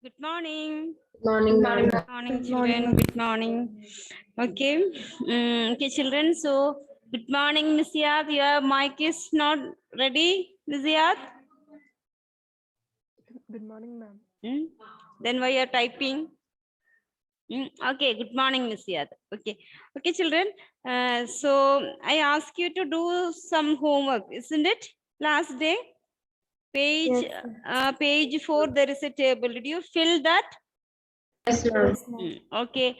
Good morning. Morning, ma'am. Good morning, children. Good morning. Okay. Okay, children. So, good morning, Miss Yad. Your mic is not ready, Miss Yad. Good morning, ma'am. Then why you are typing? Okay. Good morning, Miss Yad. Okay. Okay, children. So I ask you to do some homework, isn't it? Last day, page Yes, page 4. There is a table. Did you fill that? Yes, ma'am. yes, ma'am. Okay.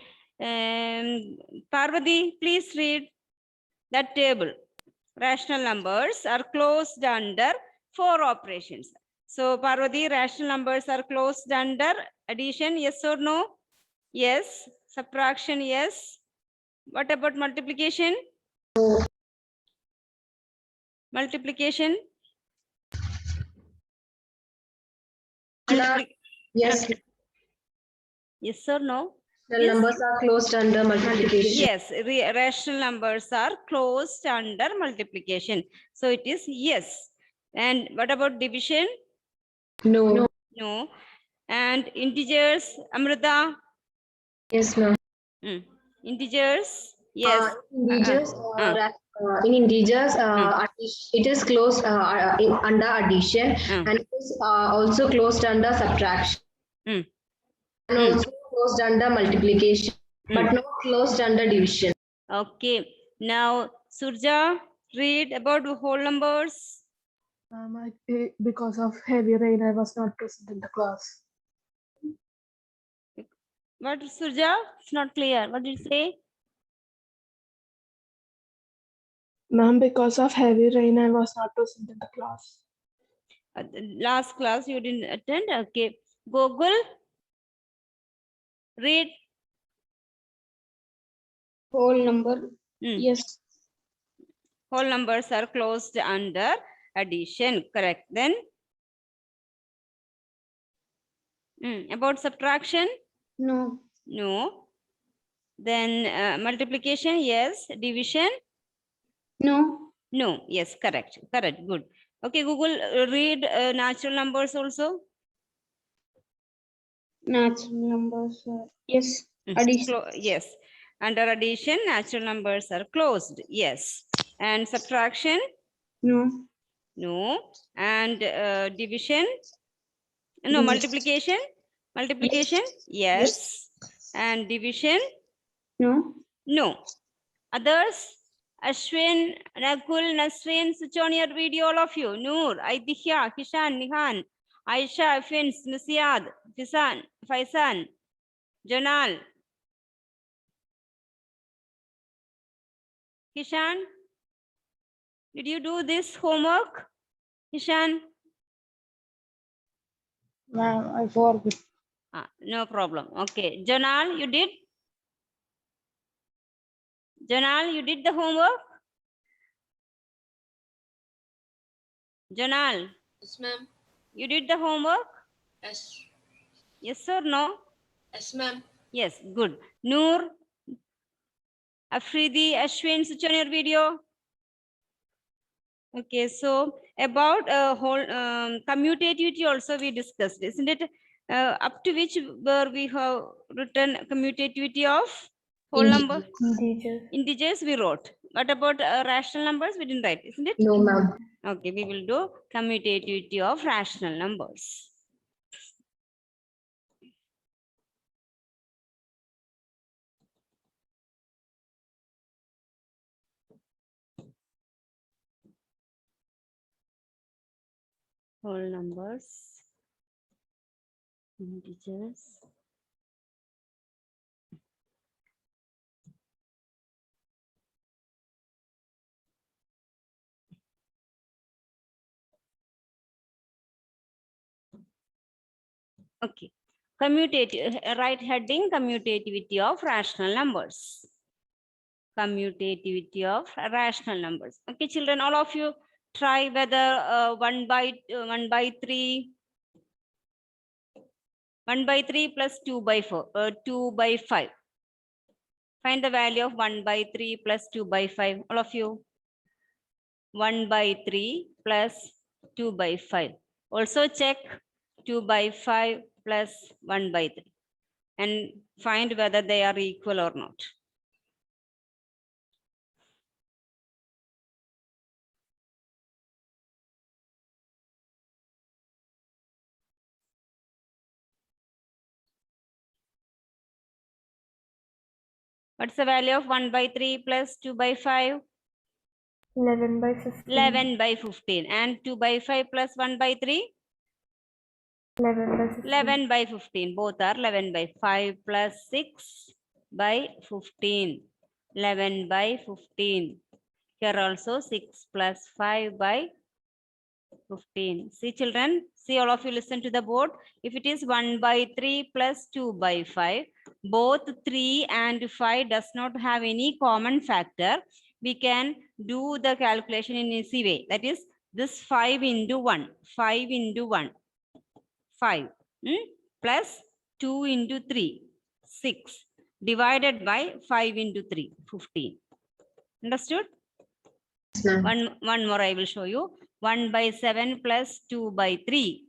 Parvati, please read that table. Rational numbers are closed under 4 operations. So, Parvati, rational numbers are closed under addition, yes or no? Yes. Subtraction, yes. What about multiplication? Multiplication? Multipli- Yes, yes or no? the Yes. numbers are closed under multiplication. Yes, rational numbers are closed under multiplication. So it is yes. And what about division? No. No. And integers, Amrita? Yes, ma'am. Integers? Yes. Integers, uh. in integers, it is closed under addition, and it is also closed under subtraction, Mm. and also closed under multiplication, but not closed under division. Okay. Now, Surja, read about whole numbers. Because of heavy rain, I was not present in the class. What, Surja? It's not clear. What did you say? Ma'am, because of heavy rain, I was not present in the class. Last class you didn't attend. Okay. Google, read. Whole number, yes. Whole numbers are closed under addition. Correct. Then about subtraction? No. No. Then multiplication? Yes. Division? No. No. Yes. Correct. Correct. Good. Okay, Google, read natural numbers also. Natural numbers, yes. Addition. Yes. Under addition, natural numbers are closed. Yes. And subtraction? No. No. And division? No. Yes. Multiplication? Multiplication? Yes. And division? No. No. Others? Ashwin, Nakul, Nasrin, switch on your video, all of you. Noor, Aidihya, Kishan, Nihan, Aisha, Fins, Misyad, Faisan, Jonal. Kishan, did you do this homework? Kishan? Ma'am, I forgot. No problem. Okay. Jonal, you did? Jonal, you did the homework? Jonal, Yes, ma'am. you did the homework? Yes. Yes or no? Yes, ma'am. Yes, good. Noor, Afridi, Ashwin, switch on your video. Okay, so about whole commutativity also we discussed, isn't it? Up to which where we have written commutativity of whole number? Integers we wrote. What about rational numbers? We didn't write, isn't it? No, ma'am. Okay, we will do commutativity of rational numbers. Whole numbers, integers. Okay, commutative, right heading, commutativity of rational numbers. Commutativity of rational numbers. Okay, children, all of you try whether 1 by 3, 1 by 3 plus 2 by 4, 2 by 5. Find the value of 1 by 3 plus 2 by 5. All of you. 1 by 3 plus 2 by 5. Also check 2 by 5 plus 1 by 3 and find whether they are equal or not. What's the value of 1 by 3 plus 2 by 5? 11 by 15. 11 by 15. And 2 by 5 plus 1 by 3? 11 by 15. 11 by 15. Both are 11 by 5 plus 6 by 15. 11 by 15. Here also 6 plus 5 by 15. See children, see all of you listen to the board. If it is 1 by 3 plus 2 by 5, both 3 and 5 does not have any common factor. We can do the calculation in easy way. That is this 5 into 1, 5 into 1, 5 plus 2 into 3, 6 divided by 5 into 3, 15. Understood? Yes, ma'am. One more I will show you. 1 by 7 plus 2 by 3.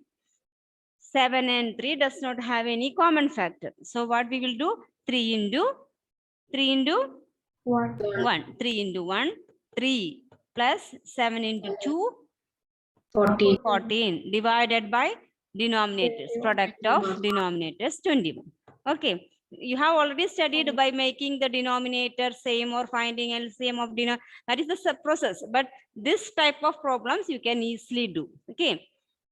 7 and 3 does not have any common factor. So what we will do? 3 into 1. 1. 3 into 1. 3 plus 7 into 2. 14. 14 divided by denominators. Product of denominators 21. Okay. You have already studied by making the denominator same or finding LCM of denominator. That is the process. But this type of problems you can easily do. Okay.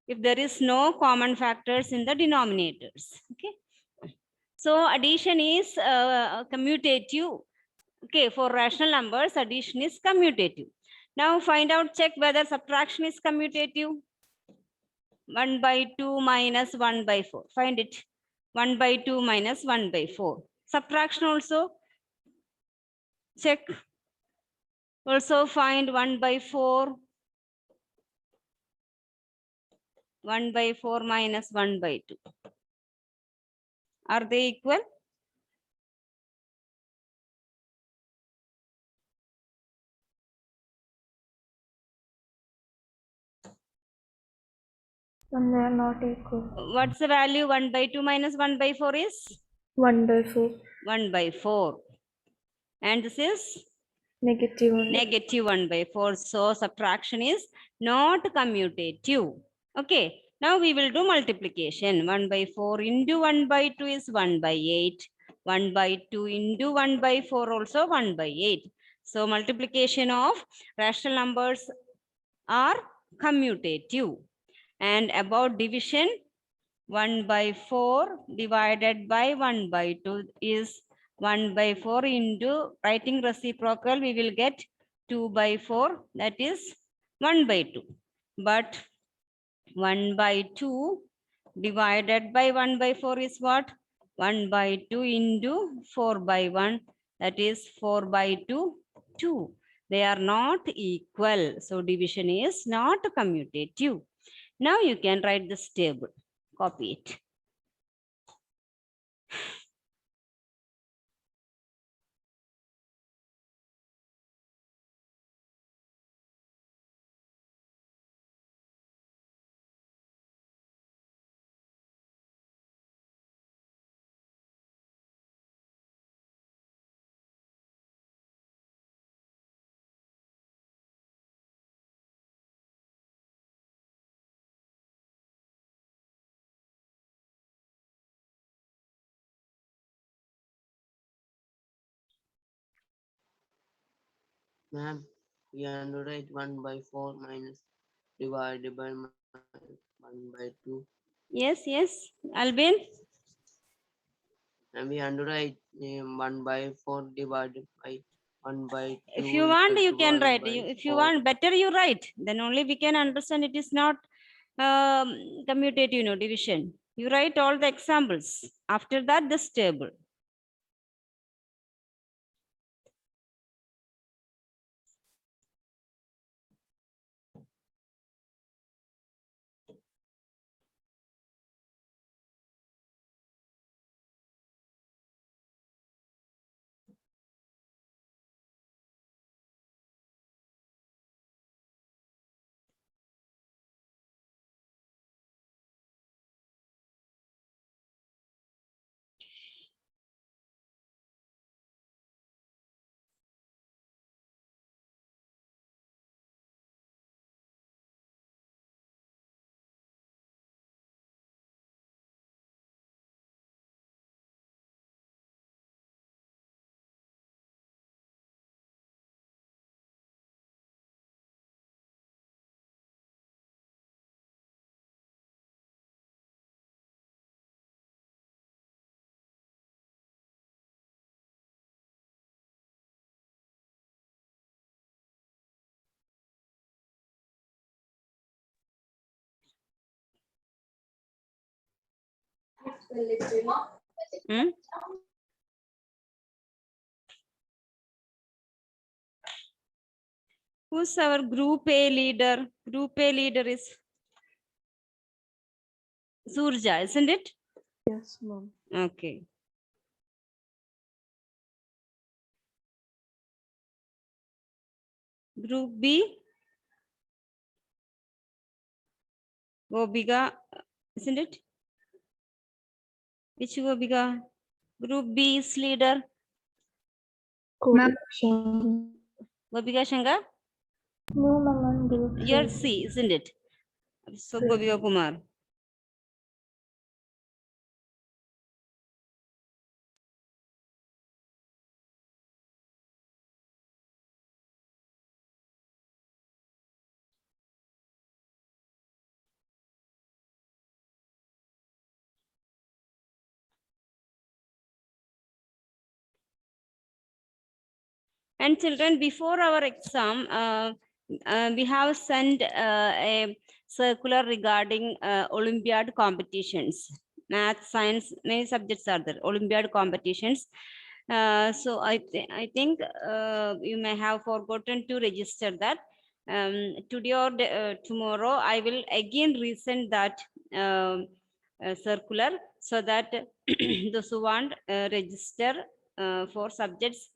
If there is no common factors in the denominators. Okay. So addition is commutative. Okay. For rational numbers, addition is commutative. Now find out, check whether subtraction is commutative. 1 by 2 minus 1 by 4. Find it. 1 by 2 minus 1 by 4. Subtraction also. Check. Also find 1 by 4. 1 by 4 minus 1 by 2. Are they equal? And they are not equal. What's the value? 1 by 2 minus 1 by 4 is? 1 by 4. 1 by 4. And this is? Negative 1. Negative 1 by 4. So subtraction is not commutative. Okay. Now we will do multiplication. 1 by 4 into 1 by 2 is 1 by 8. 1 by 2 into 1 by 4 also 1 by 8. So multiplication of rational numbers are commutative. And about division, 1 by 4 divided by 1 by 2 is 1 by 4 into writing reciprocal, we will get 2 by 4, that is 1 by 2. But 1 by 2 divided by 1 by 4 is what? 1 by 2 into 4 by 1, that is 4 by 2, 2. They are not equal. So division is not commutative. Now you can write this table. Copy it. Ma'am, we underwrite 1 by 4 minus divided by 1 by 2. Yes, yes. Albin. And we underwrite 1 by 4 divided by 1 by 2. If you want, you equal to can 1 write. by If you 4. want, better you write. Then only we can understand it is not commutative, division. You write all the examples. After that, this table. Hmm? Who's our group A leader? Group A leader is Surja, isn't it? Yes, ma'am. Okay. Group B, Gobiga, isn't it? Which Gobiga? Group B is leader, Ma'am. Gobiga Shanga. No, ma'am. Group You're C, isn't it? So Gobiga Kumar. And children, before our exam, we have sent a circular regarding Olympiad competitions. Math, science, many subjects are there, Olympiad competitions. So I think you may have forgotten to register that. Today or tomorrow, I will again resend that circular so that those who want register for subjects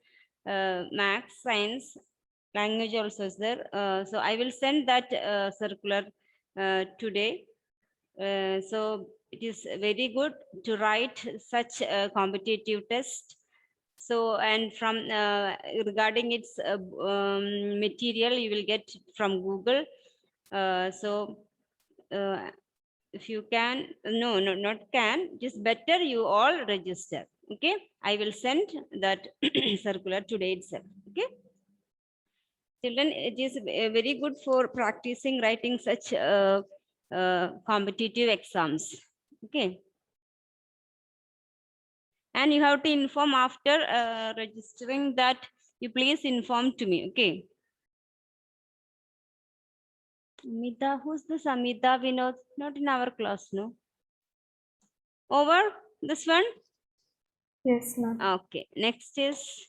math, science, language also is there. So I will send that circular today. So it is very good to write such a competitive test. So, and from regarding its material, you will get from Google. So if you can, no, not can, just better you all register. Okay, I will send that circular today itself. Okay, children, it is very good for practicing writing such competitive exams. Okay, and you have to inform after registering that. You please inform to me. Okay. Amita, who's this Amita Vinod? Not in our class, no. Over this one. Yes, ma'am. Okay, next is,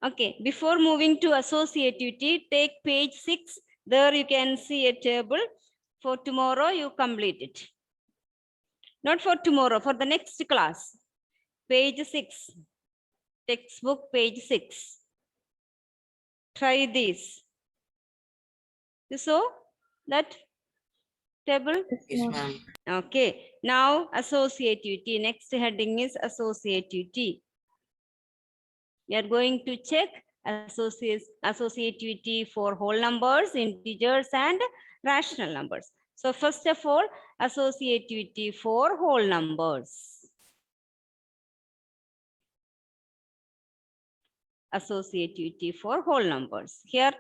okay, before moving to associativity, take page 6. There you can see a table. For tomorrow, you complete it. Not for tomorrow, for the next class. Page 6. Textbook page 6. Try this. You saw that table? Yes, ma'am. Okay, now associativity. Next heading is associativity. We are going to check associativity for whole numbers, integers, and rational numbers. So first of all, associativity for whole numbers. Associativity for whole numbers. Here,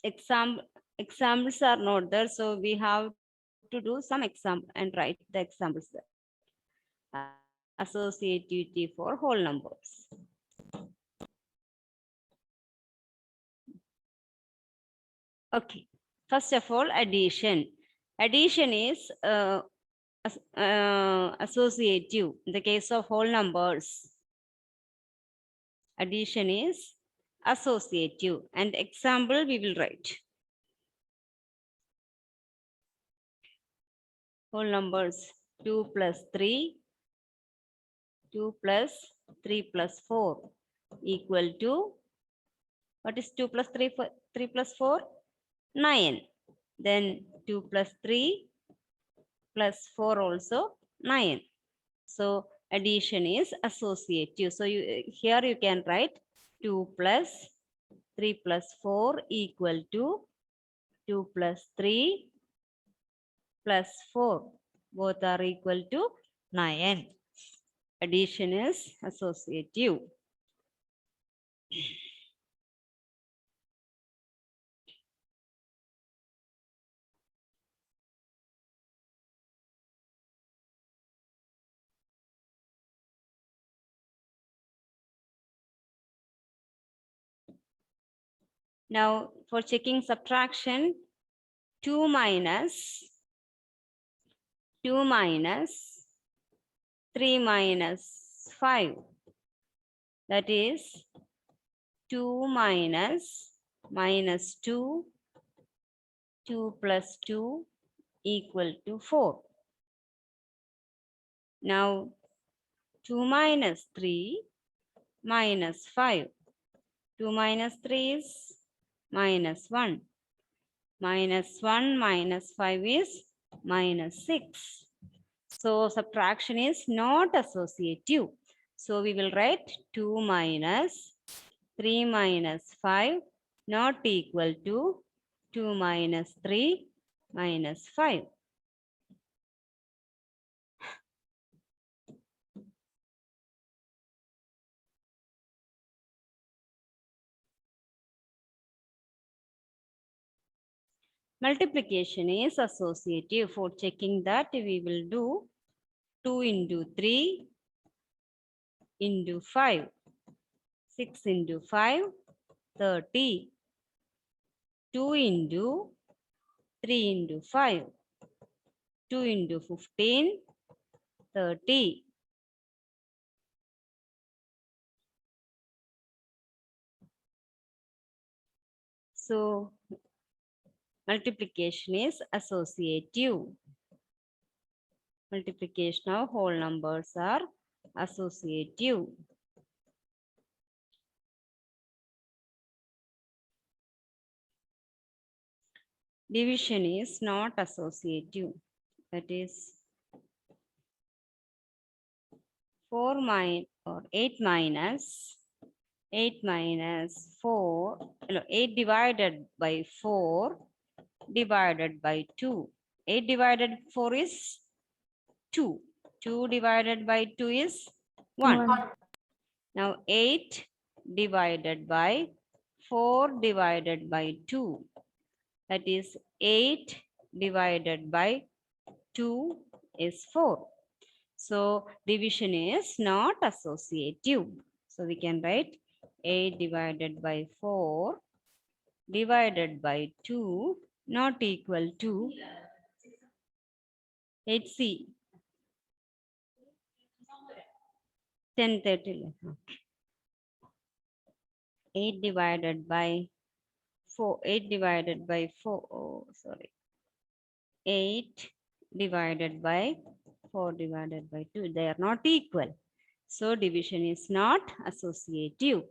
examples are not there, so we have to do some example and write the examples there. Associativity for whole numbers. Okay, first of all, addition. Addition is associative in the case of whole numbers. Addition is associative, and example we will write. Whole numbers 2 plus 3, 2 plus 3 plus 4 equal to, what is 2 plus 3, 3 plus 4? 9. Then 2 plus 3 plus 4 also 9. So addition is associative. So here you can write 2 plus 3 plus 4 equal to 2 plus 3 plus 4. Both are equal to 9. Addition is associative. Now for checking subtraction, 2 minus 2 minus 3 minus 5. That is 2 minus 2, 2 plus 2 equal to 4. Now 2 minus 3 minus 5. 2 minus 3 is minus 1. Minus 1 minus 5 is minus 6. So subtraction is not associative. So we will write 2 minus 3 minus 5 not equal to 2 minus 3 minus 5. Multiplication is associative. For checking that, we will do 2 into 3 into 5. 6 into 5, 30. 2 into 3 into 5. 2 into 15, 30. So multiplication is associative. Multiplication of whole numbers are associative. Division is not associative. That is 4 minus or 8 minus 4, no, 8 divided by 4 divided by 2. 8 divided 4 is 2. 2 divided by 2 is 1. Now 8 divided by 4 divided by 2. That is 8 divided by 2 is 4. So division is not associative. So we can write 8 divided by 4 divided by 2 not equal to 8C. 1030. 8 divided by 4. 8 divided by 4. Oh, sorry. 8 divided by 4 divided by 2. They are not equal. So division is not associative.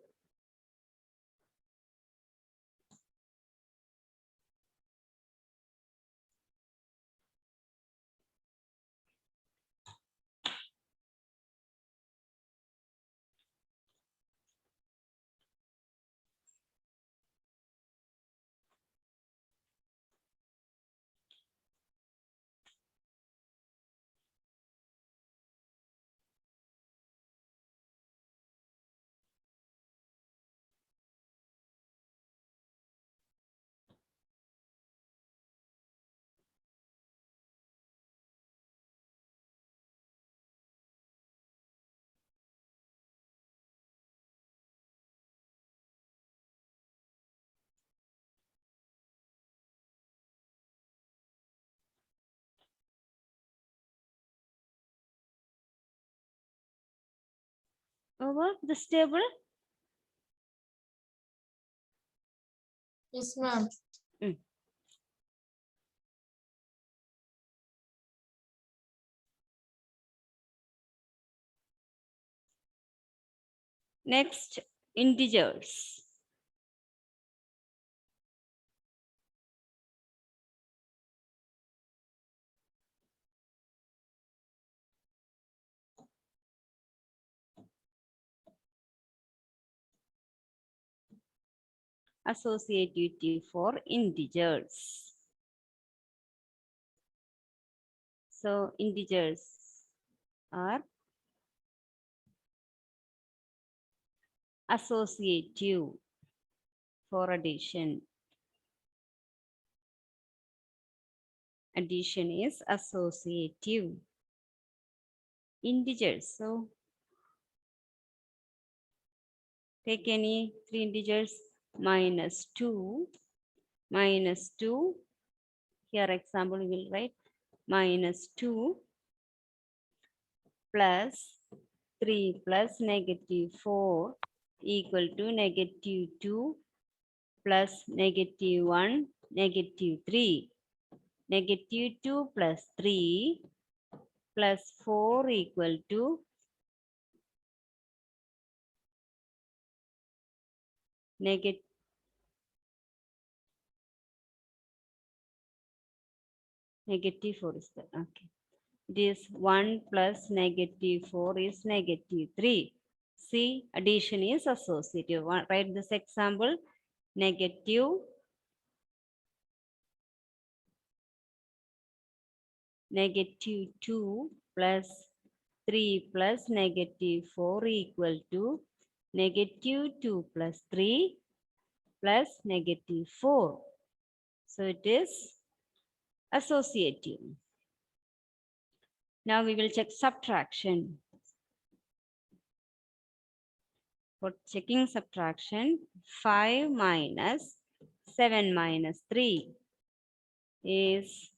Over this table. Yes, ma'am. Next, integers. Associativity for integers. So integers are associative for addition. Addition is associative. Integers. So take any 3 integers. Minus 2. Minus 2. Here example we will write minus 2 plus 3 plus negative 4 equal to negative 2 plus negative 1, negative 3. Negative 2 plus 3 plus 4 equal to negative 4 is that, okay. It is 1 plus negative 4 is negative 3. See, addition is associative. Write this example. Negative 2 plus 3 plus negative 4 equal to negative 2 plus 3 plus negative 4. So it is associative. Now we will check subtraction. For checking subtraction, 5 minus 7 minus 3 is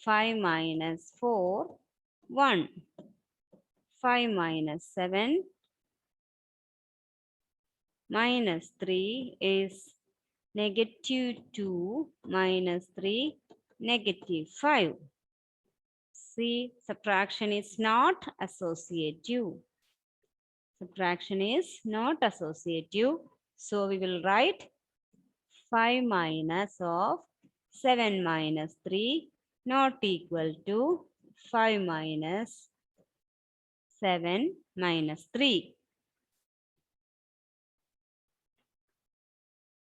5 minus 4, 1. 5 minus 7 minus 3 is negative 2 minus 3, negative 5. See, subtraction is not associative. Subtraction is not associative. So we will write 5 minus of 7 minus 3 not equal to 5 minus 7 minus 3.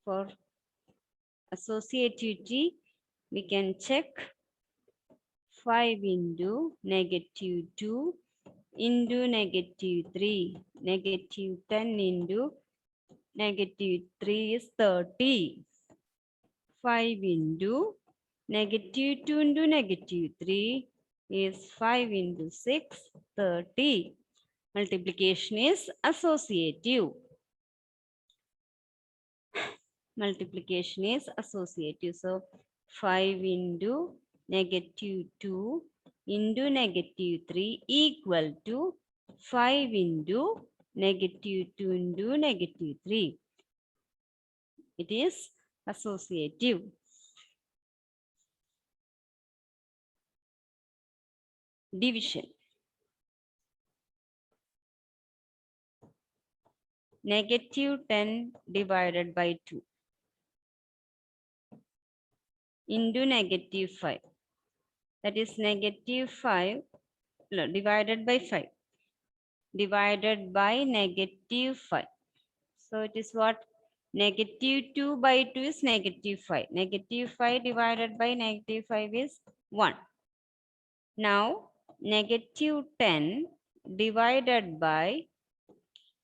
For associativity, we can check 5 into negative 2 into negative 3. Negative 10 into negative 3 is 30. 5 into negative 2 into negative 3 is 5 into 6, 30. Multiplication is associative. Multiplication is associative. So 5 into negative 2 into negative 3 equal to 5 into negative 2 into negative 3. It is associative. Division. Negative 10 divided by 2 into negative 5. That is negative 5 divided by 5. Divided by negative 5. So it is what? Negative 2 by 2 is negative 5. Negative 5 divided by negative 5 is 1. Now, negative 10 divided by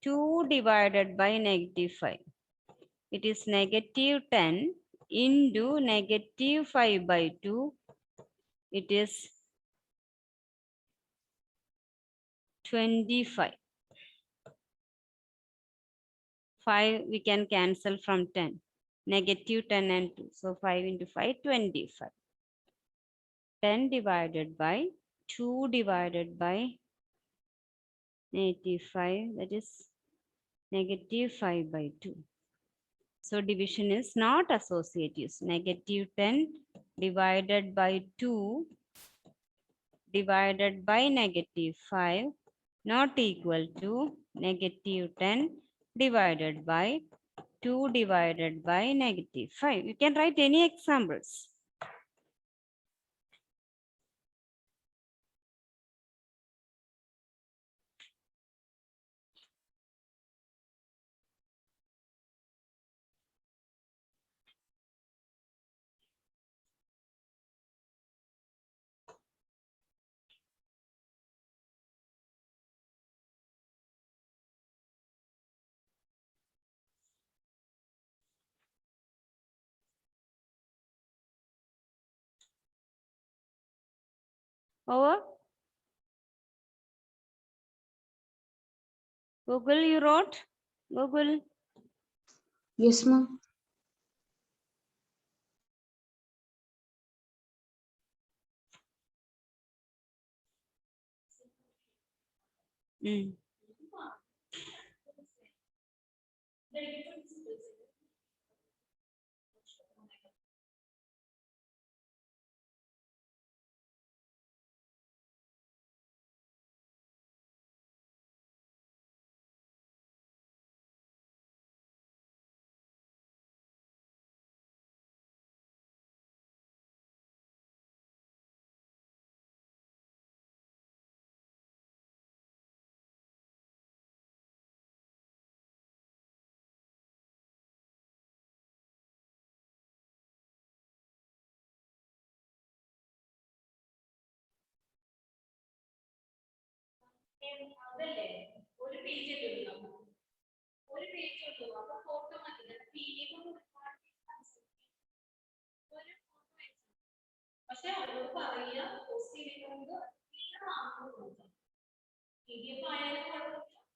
2 divided by negative 5. It is negative 10 into negative 5 by 2. It is 25. 5 we can cancel from 10. Negative 10 and 2. So 5 into 5, 25. 10 divided by 2 divided by negative 5. That is negative 5 by 2. So division is not associative. Negative 10 divided by 2 divided by negative 5 not equal to negative 10 divided by 2 divided by negative 5. You can write any examples. Over. Google, you wrote? Google. Yes, ma'am. Mm.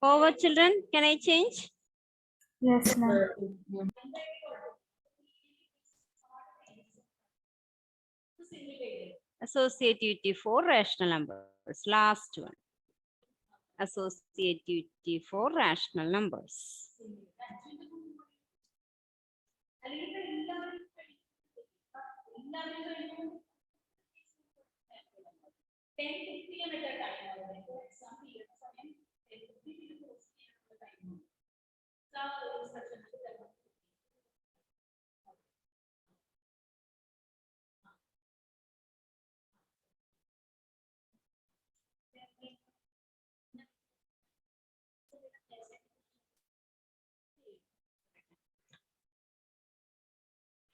Over, children, can I change? Yes, ma'am. Associativity for rational numbers. Last one. Associativity for rational numbers.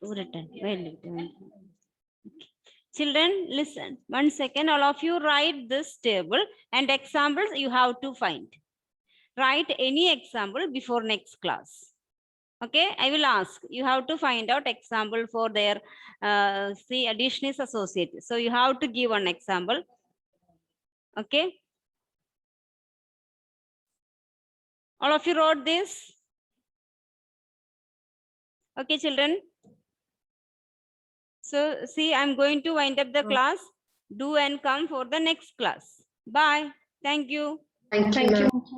Written. Well written. Children, listen. 1 second. All of you write this table and examples you have to find. Write any example before next class. Okay, I will ask. You have to find out example for their see addition is associated. So you have to give one example. Okay. All of you wrote this. Okay, children. So see, I'm going to wind up the class. Do and come for the next class. Bye. Thank you. Thank you, ma'am.